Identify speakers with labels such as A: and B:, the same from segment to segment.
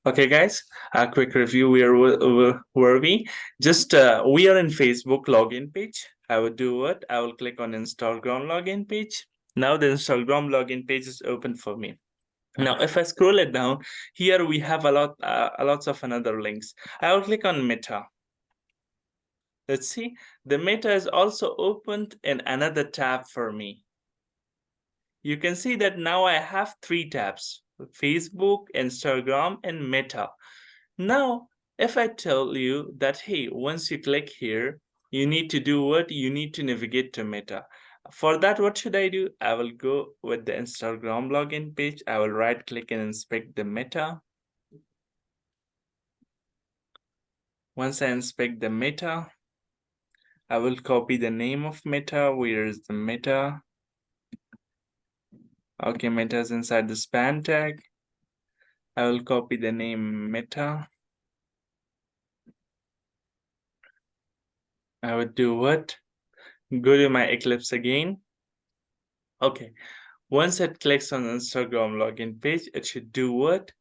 A: Okay, guys, a quick review. Were we? Just we are in Facebook login page. I would do what? I will click on Instagram login page. Now the Instagram login page is open for me. Now, if I scroll it down, here we have lots of another links. I will click on Meta. Let's see. The Meta is also opened in another tab for me. You can see that now I have three tabs: Facebook, Instagram, and Meta. Now, if I tell you that, hey, once you click here, you need to do what? You need to navigate to Meta. For that, what should I do? I will go with the Instagram login page. I will right click and inspect the Meta. Once I inspect the Meta, I will copy the name of Meta. Where is the Meta? Okay, Meta is inside the span tag. I will copy the name Meta. I would do what? Go to my Eclipse again. Okay. Once it clicks on Instagram login page, it should do what?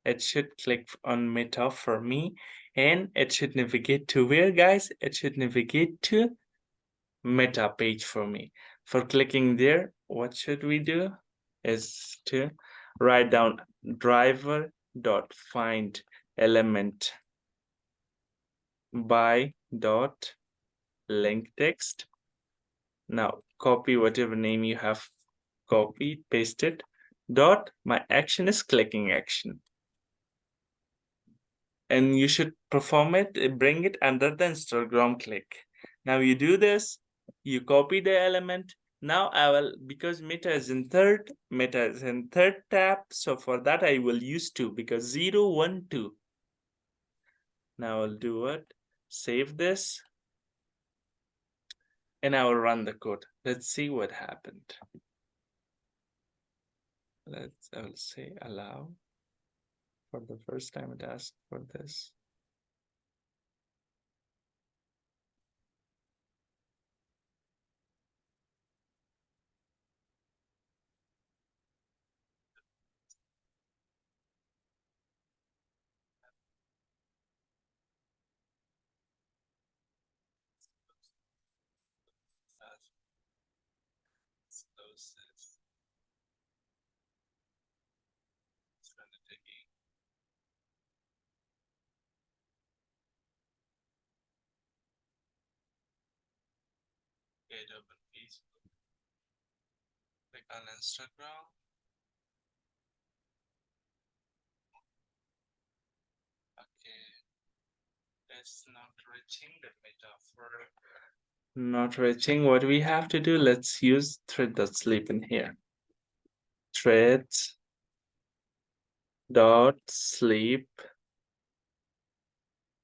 A: It should click on Meta for me, and it should navigate to where, guys? It should navigate to Meta page for me. For clicking there, what should we do? Is to write down driver.find element by dot link text. Now copy whatever name you have copied, paste it. Dot, my action is clicking action. And you should perform it, bring it under the Instagram click. Now you do this, you copy the element. Now I will, because Meta is in third tab. So for that I will use 2 because 0, 1, 2. Now I'll do it, save this, and I will run the code. Let's see what happened. I will say allow. For the first time it asked for this. Okay, open Facebook. Click on Instagram. Okay, it's not reaching the metaphor. Not reaching. What we have to do? Let's use thread.sleep in here. Threads dot sleep,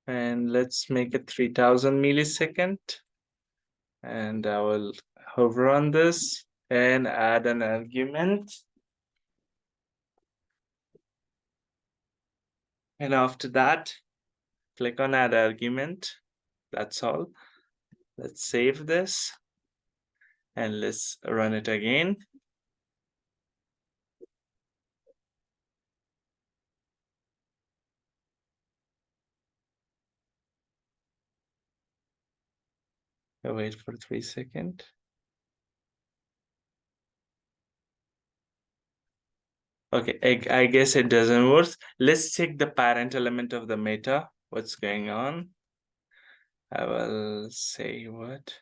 A: and let's make it 3000 millisecond. And I will hover on this and add an argument. And after that, click on add argument. That's all. Let's save this and let's run it again. Wait for 3 seconds. Okay, I guess it doesn't work. Let's check the parent element of the meta. What's going on? I will say what?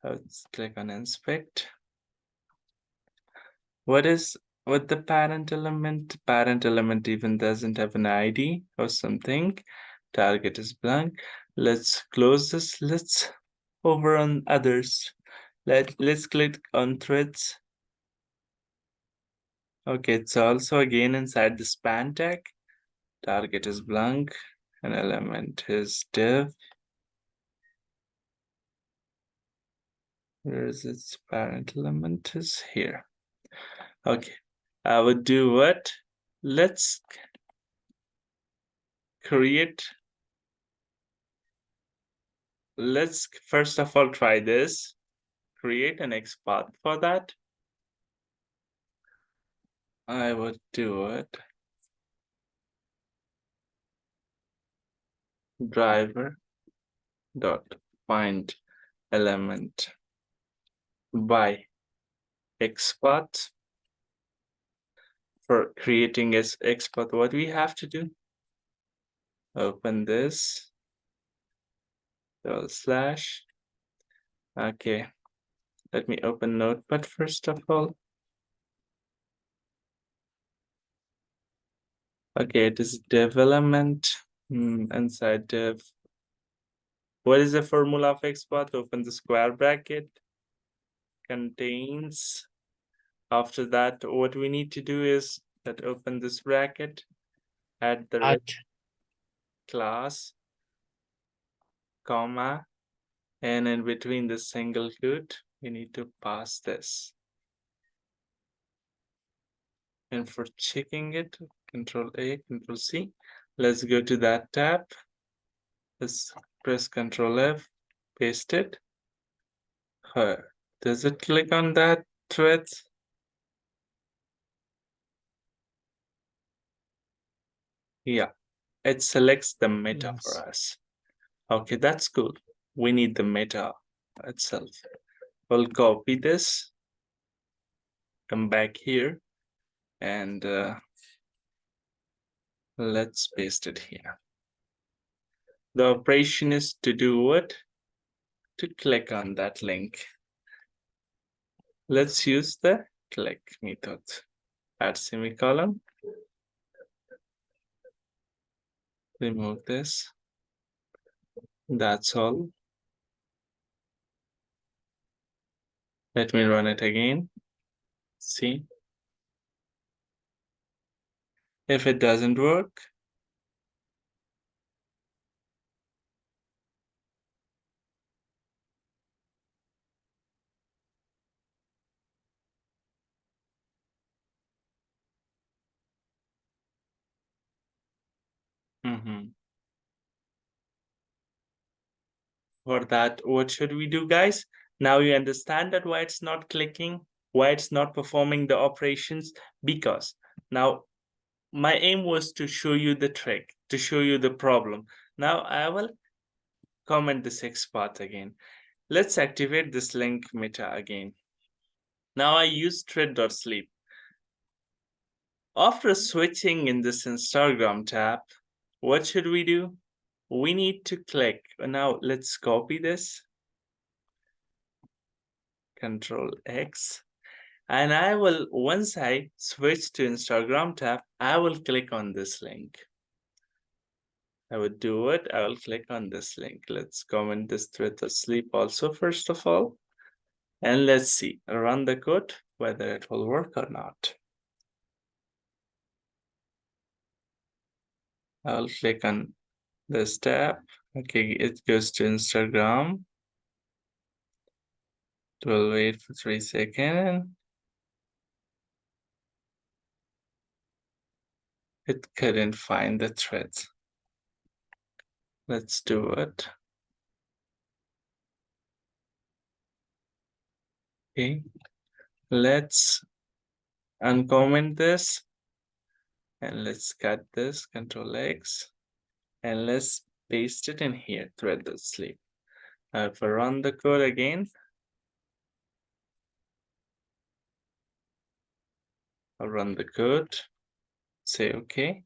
A: Let's click on inspect. What the parent element? Parent element even doesn't have an ID or something. Target is blank. Let's close this. Let's over on others. Let's click on threads. Okay, it's also again inside the span tag. Target is blank, and element is div. Where is its parent element? Is here. Okay, I would do what? Let's create. Let's first of all try this. Create an XPath for that. I would do it. driver dot find element by XPath. For creating as XPath, what we have to do, open this /. Okay, let me open Notepad first of all. Okay, it is development inside dev. What is the formula of XPath? Open the square bracket, contains. After that, what we need to do is that open this bracket, add the red class, comma, and in between the single quote, we need to pass this. And for checking it, Control A, Control C. Let's go to that tab. Let's press Control F, paste it. Does it click on that thread? Yeah, it selects the meta for us. Okay, that's cool. We need the meta itself. We'll copy this, come back here, and let's paste it here. The operation is to do what? To click on that link. Let's use the click method. Add semicolon. Remove this. That's all. Let me run it again. See? If it doesn't work, for that, what should we do, guys? Now you understand that why it's not clicking, why it's not performing the operations, because now my aim was to show you the trick, to show you the problem. Now I will comment this XPath again. Let's activate this link meta again. Now I use thread.sleep. After switching in this Instagram tab, what should we do? We need to click. Now let's copy this. Control X. And I will, once I switch to Instagram tab, I will click on this link. I would do it. I will click on this link. Let's comment this thread.sleep also, first of all. And let's see, run the code, whether it will work or not. I'll click on this tab. Okay, it goes to Instagram. It will wait for 3 seconds. It couldn't find the thread. Let's do it. Okay, let's uncomment this. And let's cut this, Control X. And let's paste it in here, thread.sleep. If I run the code again, I'll run the code, say okay.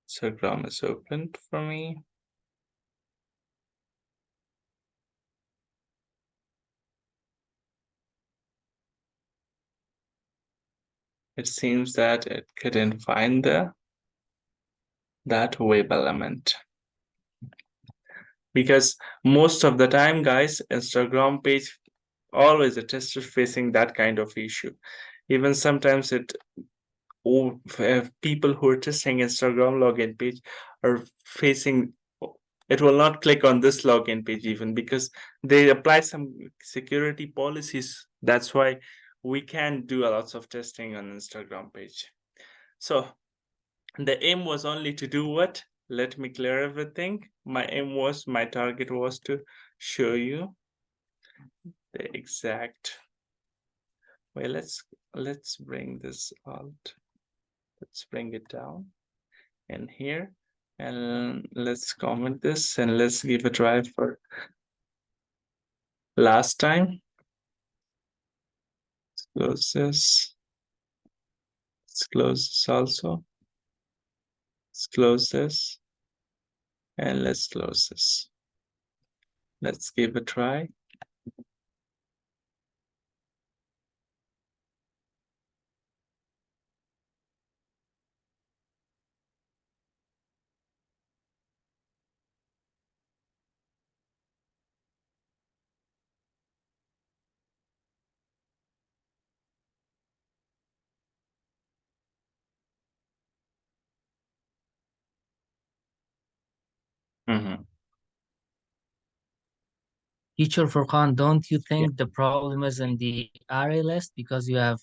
A: Instagram is opened for me. It seems that it couldn't find that web element. Because most of the time, guys, Instagram page, always a tester facing that kind of issue. Even sometimes people who are testing Instagram login page are facing, it will not click on this login page even because they apply some security policies. That's why we can do a lots of testing on Instagram page. So the aim was only to do what? Let me clear everything. My target was to show you the exact Wait, let's bring this alt. Let's bring it down and here, and let's comment this and let's give a try for last time. Let's close this. Let's close this also. Let's close this. And let's close this. Let's give a try. Mhm.
B: Teacher Furqan, don't you think the problem is in the array list because you have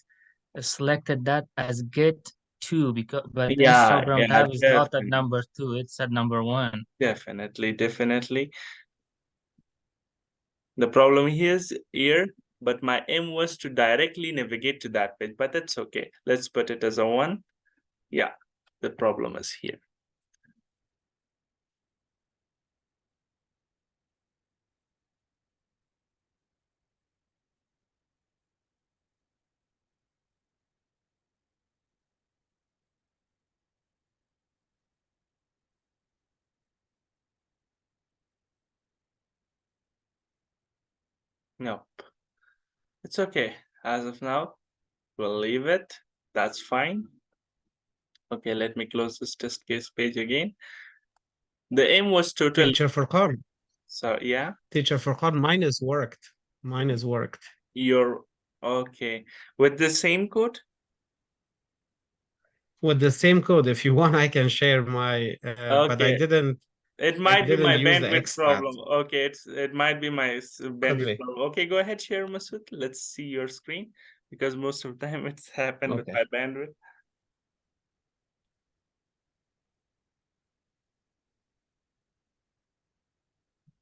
B: selected that as get two, because but the
A: Yeah,
B: Instagram
A: yeah,
B: tab is not at
A: definitely,
B: number two, it's at number one.
A: definitely. The problem here is here, but my aim was to directly navigate to that page, but that's okay. Let's put it as a 1. Yeah, the problem is here. No, it's okay. As of now, we'll leave it. That's fine. Okay, let me close this test case page again. The aim was total.
C: Teacher Furqan,
A: So yeah,
C: Teacher Furqan, mine has worked. Mine has worked.
A: you're okay with the same code.
C: With the same code, if you want, I can share my, but
A: Okay, it
C: I
A: might be
C: didn't
A: my
C: use the
A: bandwidth
C: expat.
A: problem. Okay, it might be my
C: Could
A: bandwidth
C: be.
A: problem. Okay, go ahead, share Masood. Let's see your screen because most of the time it's happened with
C: Okay,
A: my bandwidth.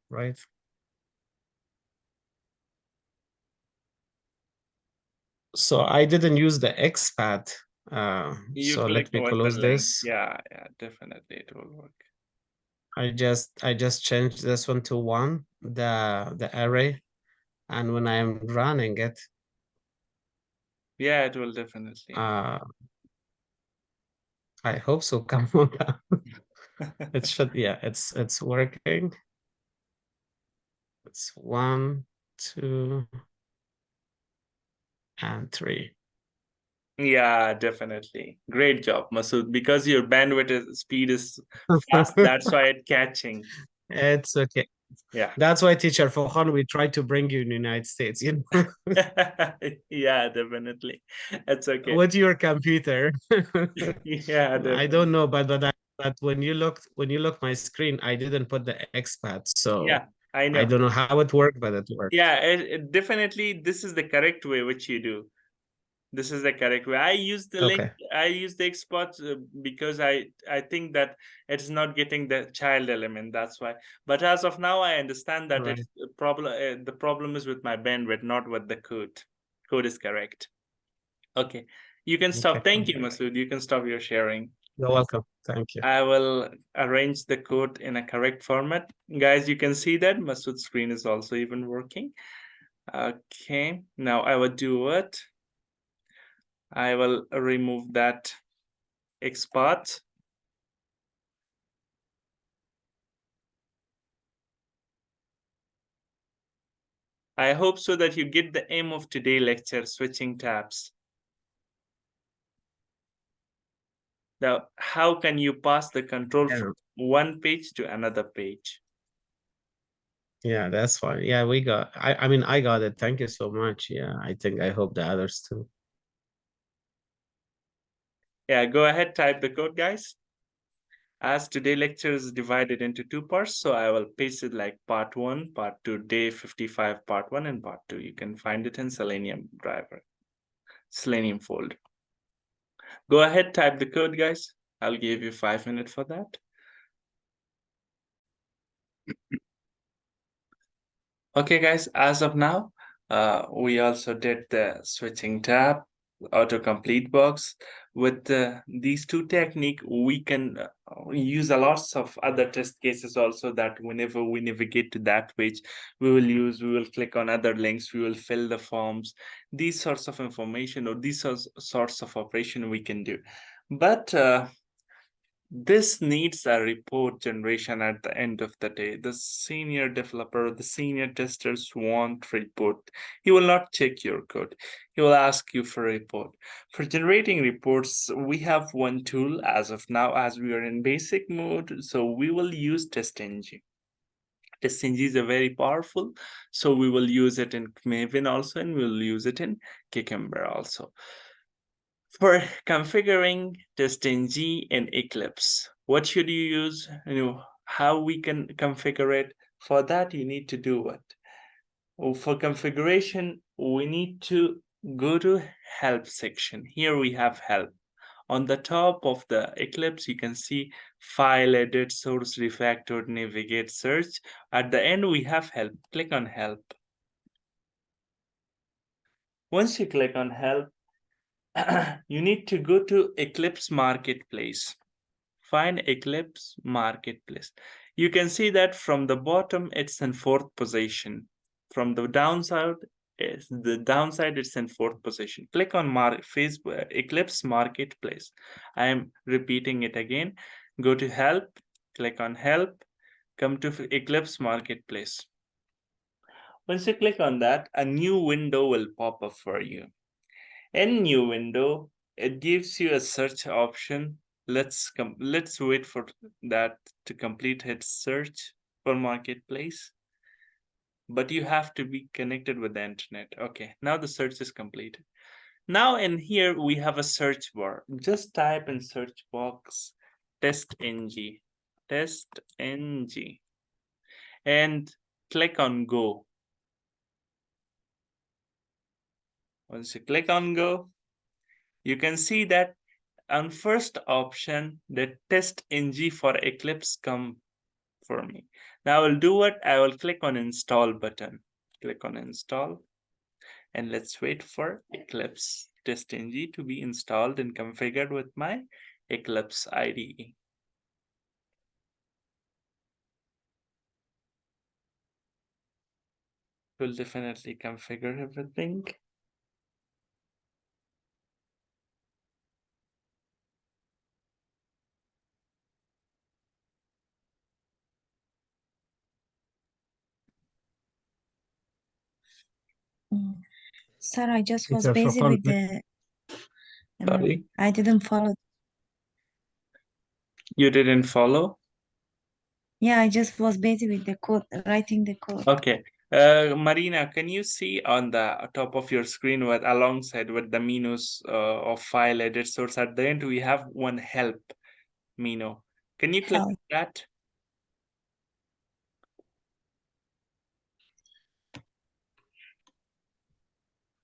C: right. So I didn't use the expat.
A: You
C: So
A: click
C: let me
A: with the
C: close
A: link.
C: this.
A: Yeah, definitely it will work.
C: I just changed this one to 1, the array, and when I'm running it,
A: Yeah, it will definitely.
C: uh, I hope so. Come on, it should. Yeah, it's working. It's 1, 2, and 3.
A: Yeah, definitely. Great job, Masood. Because your speed is fast, that's why it's catching.
C: It's okay.
A: Yeah.
C: That's why, Teacher Fohan, we try to bring you in the United States, you know,
A: Yeah, definitely. It's okay.
C: with your computer.
A: Yeah,
C: I
A: definitely.
C: don't know, but when you look my screen, I didn't put the expat, so
A: Yeah, I
C: I
A: know.
C: don't know how it worked, but it worked.
A: Yeah, it definitely this is the correct way which you do. This is the correct way. I use the link.
C: Okay,
A: I use the export because I think that it's not getting the child element. That's why. But as of now, I understand that
C: right.
A: it's the problem. The problem is with my bandwidth, not with the code. Code is correct. Okay, you can stop.
C: Okay,
A: Thank you, Masood. You can stop your sharing.
C: you're welcome. Thank you.
A: I will arrange the code in a correct format. Guys, you can see that Masood's screen is also even working. Okay, now I will do what? I will remove that export. I hope so that you get the aim of today's lecture, switching tabs. Now, how can you pass the control
C: Yeah,
A: from one page to another page?
C: yeah, that's fine. Yeah, we got. I mean, I got it. Thank you so much. Yeah, I hope the others too.
A: Yeah, go ahead, type the code, guys. As today lecture is divided into 2 parts, so I will paste it like part 1, part 2, day 55, part 1 and part 2. You can find it in Selenium driver, Selenium folder. Go ahead, type the code, guys. I'll give you 5 minutes for that. Okay, guys, as of now, We also did the switching tab, autocomplete box. With these two technique, we can use a lots of other test cases also, that whenever we navigate to that page, we will click on other links, we will fill the forms, these sorts of information or these sorts of operation we can do. But this needs a report generation at the end of the day. The senior developer, the senior testers want report. He will not check your code. He will ask you for a report. For generating reports, we have one tool as of now, as we are in basic mode. So we will use TestNG. TestNG is a very powerful. So we will use it in Maven also, and we'll use it in Cucumber also. For configuring TestNG in Eclipse, what should you use? How we can configure it? For that, you need to do what? For configuration, we need to go to help section. Here we have help. On the top of the Eclipse, you can see file, edit, source, refactor, navigate, search. At the end, we have help. Click on help. Once you click on help, you need to go to Eclipse Marketplace. Find Eclipse Marketplace. You can see that from the bottom, it's in 4th position. From the downside, it's in 4th position. Click on Facebook Eclipse Marketplace. I am repeating it again. Go to help, click on help, come to Eclipse Marketplace. Once you click on that, a new window will pop up for you. In new window, it gives you a search option. Let's wait for that to complete its search for marketplace. But you have to be connected with the internet. Okay, now the search is completed. Now in here we have a search bar. Just type in search box TestNG, and click on go. Once you click on go, you can see that on first option, the TestNG for Eclipse come for me. Now I will do what? I will click on install button. Click on install. And let's wait for Eclipse TestNG to be installed and configured with my Eclipse IDE. Will definitely configure everything.
D: Sir, I just was
C: Peter,
D: busy
C: Furkan,
D: with the.
A: Sorry,
D: I didn't follow.
A: you didn't follow?
D: Yeah, I just was busy with the code, writing the code.
A: Okay. Marina, can you see on the top of your screen with alongside with the menus of file, edit, source, at the end we have one help menu. Can you click
D: Help.
A: on that?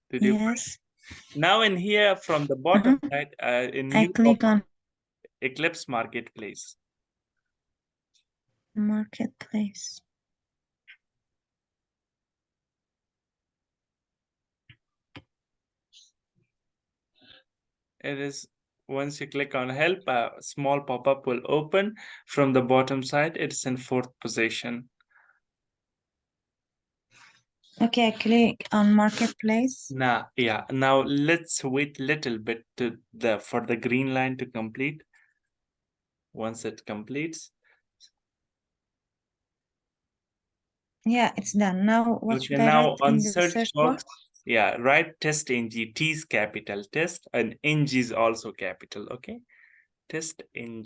A: Did you?
D: Yes,
A: Now in here from the bottom side, in
D: I
A: new
D: click on
A: Eclipse Marketplace.
D: marketplace.
A: It is once you click on help, a small pop-up will open. From the bottom side, it's in 4th position.
D: Okay, I click on marketplace.
A: Now let's wait little bit for the green line to complete. Once it completes,
D: Yeah, it's done. Now, what should
A: okay,
D: I
A: now
D: write
A: on
D: in the
A: search
D: search
A: box,
D: bar?
A: write test ng, T is capital test and ng is also capital. Okay, test ng.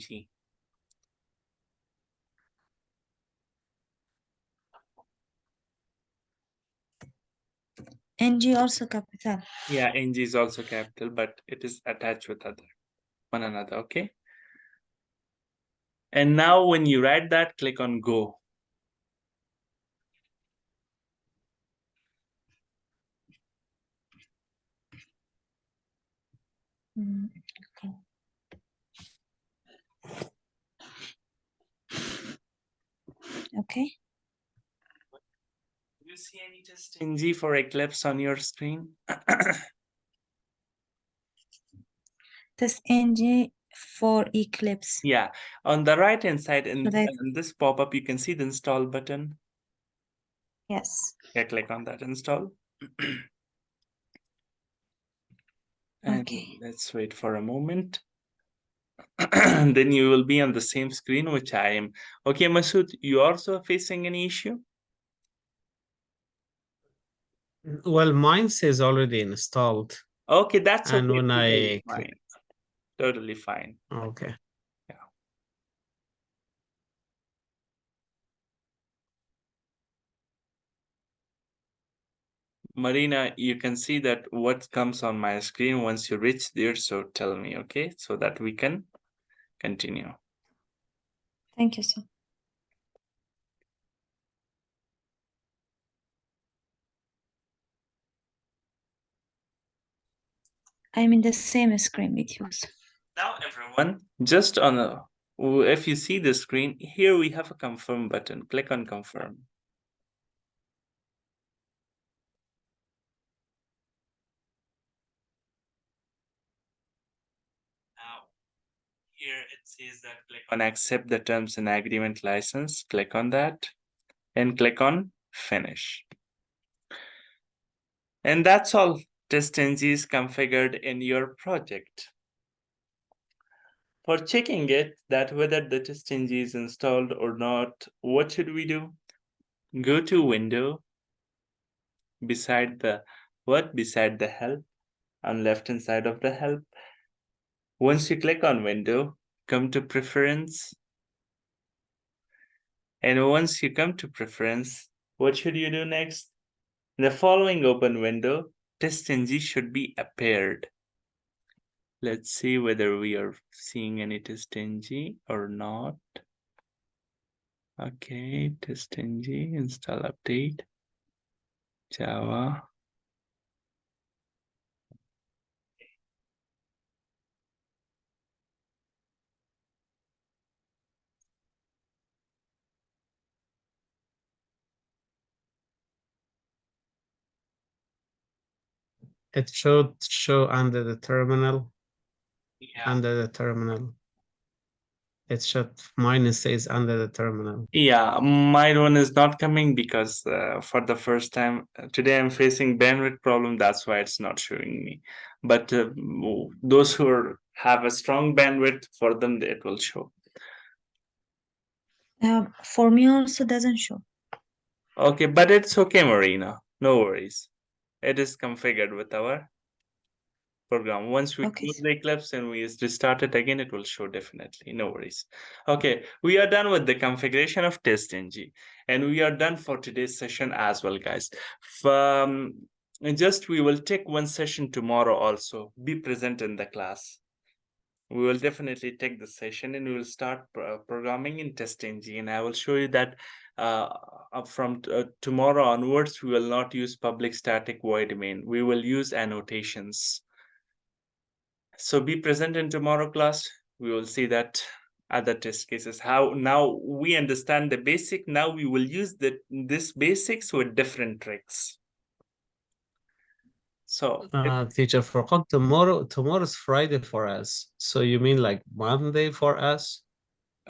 D: NG also capital.
A: Yeah, ng is also capital, but it is attached with one another. Okay. And now when you write that, click on go.
D: Okay. Okay.
A: you see any test.ng for Eclipse on your screen?
D: Test.ng for Eclipse.
A: Yeah, on the right hand side in
D: But I-
A: this pop-up, you can see the install button.
D: Yes.
A: Yeah, click on that install. And
D: Okay.
A: let's wait for a moment. Then you will be on the same screen, which I am. Okay, Masood, you also facing any issue?
C: Well, mine says already installed.
A: Okay, that's
C: And
A: okay.
C: when
A: Totally
C: I
A: fine. Totally fine.
C: okay.
A: Marina, you can see that what comes on my screen once you reach there, so tell me, okay, so that we can continue.
D: Thank you, sir. I'm in the same screen with you, sir.
A: Now, everyone, just on a, if you see the screen, here we have a confirm button. Click on confirm. Now, here it says that click on accept the terms and agreement license. Click on that and click on finish. And that's all. Test.ng is configured in your project. For checking it, that whether the test.ng is installed or not, what should we do? Go to window, beside the help, on left hand side of the help. Once you click on window, come to preference. And once you come to preference, what should you do next? In the following open window, test.ng should be appeared. Let's see whether we are seeing any test.ng or not. Okay, test.ng, install update, Java.
C: It should show under the terminal.
A: Yeah.
C: Under the terminal. It should mine says under the terminal.
A: Yeah, my one is not coming because for the first time today I'm facing bandwidth problem. That's why it's not showing me. But those who have a strong bandwidth, for them it will show.
D: For me also doesn't show.
A: Okay, but it's okay, Marina. No worries. It is configured with our program. Once we
D: Okay.
A: close the Eclipse and we restart it again, it will show definitely. No worries. Okay, we are done with the configuration of test.ng, and we are done for today's session as well, guys. Just we will take one session tomorrow also. Be present in the class. We will definitely take the session and we will start programming in test.ng, and I will show you that from tomorrow onwards, we will not use public static void main. We will use annotations. So be present in tomorrow class. We will see that other test cases. How now we understand the basic. Now we will use this basics with different tricks. So
C: Teacher Furqan, tomorrow's Friday for us. So you mean like Monday for us?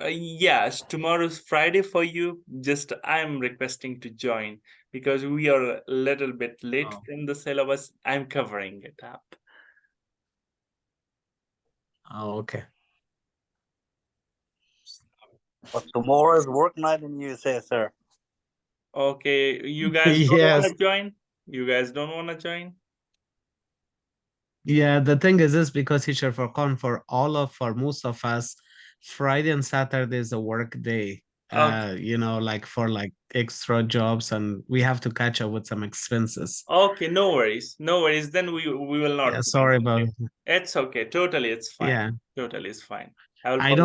A: yes, tomorrow's Friday for you. Just I'm requesting to join because we are a little bit late from the syllabus. I'm covering it up.
C: Oh, okay.
E: But tomorrow is work night in USA, sir.
A: Okay, you guys don't
C: Yes.
A: want to join? You guys don't want to join?
C: Yeah, the thing is this because teacher Furqan, for most of us, Friday and Saturday is a work day.
A: Okay.
C: You know, like for like extra jobs, and we have to catch up with some expenses.
A: Okay, no worries. No worries. Then we will not.
C: Yeah, sorry about
A: It's okay. Totally, it's fine.
C: yeah.
A: Totally, it's fine. I will
C: I don't